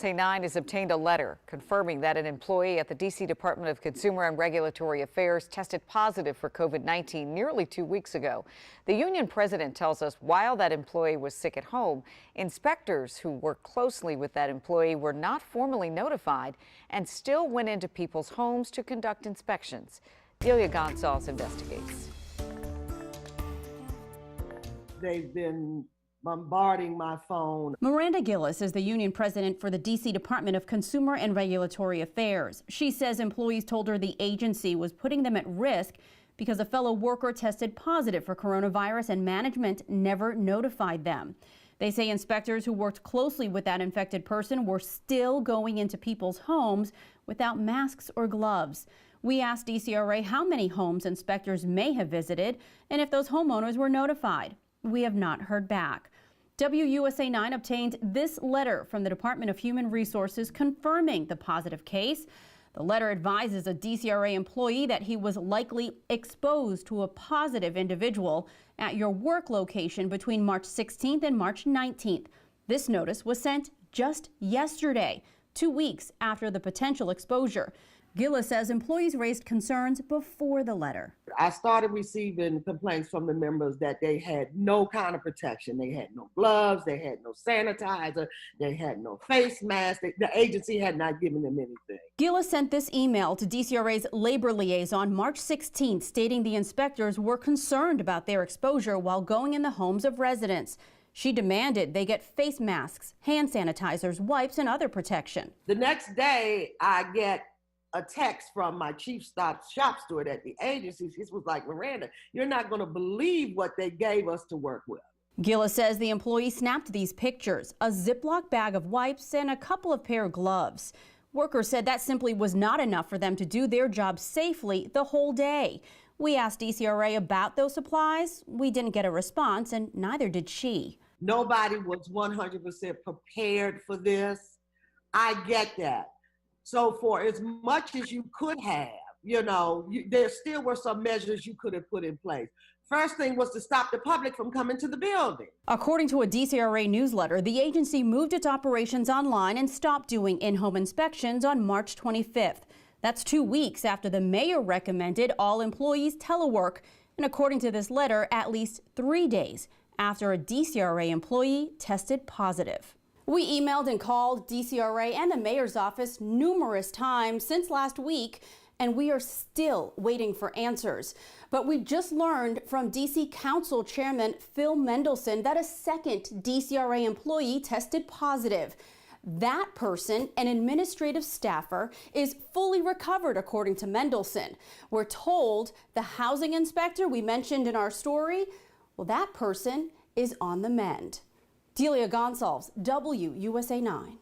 USA9 has obtained a letter confirming that an employee at the D.C. Department of Consumer and Regulatory Affairs tested positive for COVID-19 nearly 2 weeks ago. The union president tells us while that employee was sick at home, inspectors who work closely with that employee were not formally notified and still went into people's homes to conduct inspections. Delia Gonzalez investigates. They've been bombarding my phone. Miranda Gillis is the union president for the D.C. Department of Consumer and Regulatory Affairs. She says employees told her the agency was putting them at risk because a fellow worker tested positive for coronavirus and management never notified them. They say inspectors who worked closely with that infected person were still going into people's homes without masks or gloves. We asked DCRA how many homes inspectors may have visited and if those homeowners were notified. We have not heard back. WUSA9 obtained this letter from the Department of Human Resources confirming the positive case. The letter advises a DCRA employee that he was likely exposed to a positive individual at your work location between March 16th and March 19th. This notice was sent just yesterday, 2 weeks after the potential exposure. Gillis says employees raised concerns before the letter. I started receiving complaints from the members that they had no kind of protection. They had no gloves, they had no sanitizer, they had no face mask. The agency had not given them anything. Gillis sent this email to DCRA's labor liaison March 16th, stating the inspectors were concerned about their exposure while going in the homes of residents. She demanded they get face masks, hand sanitizers, wipes, and other protection. The next day, I get a text from my chief shop steward at the agency. She was like, Miranda, you're not going to believe what they gave us to work with. Gillis says the employee snapped these pictures, a Ziploc bag of wipes and a couple of pair of gloves. Workers said that simply was not enough for them to do their job safely the whole day. We asked DCRA about those supplies. We didn't get a response, and neither did she. Nobody was 100% prepared for this. I get that. So for as much as you could have, there still were some measures you could have put in place. First thing was to stop the public from coming to the building. According to a DCRA newsletter, the agency moved its operations online and stopped doing in-home inspections on March 25th. That's 2 weeks after the mayor recommended all employees telework, and according to this letter, at least 3 days after a DCRA employee tested positive. We emailed and called DCRA and the mayor's office numerous times since last week, and we are still waiting for answers. But we just learned from DC Council Chairman Phil Mendelson that a second DCRA employee tested positive. That person, an administrative staffer, is fully recovered, according to Mendelson. We're told the housing inspector we mentioned in our story, well, that person is on the mend. Delia Gonzalez, WUSA 9.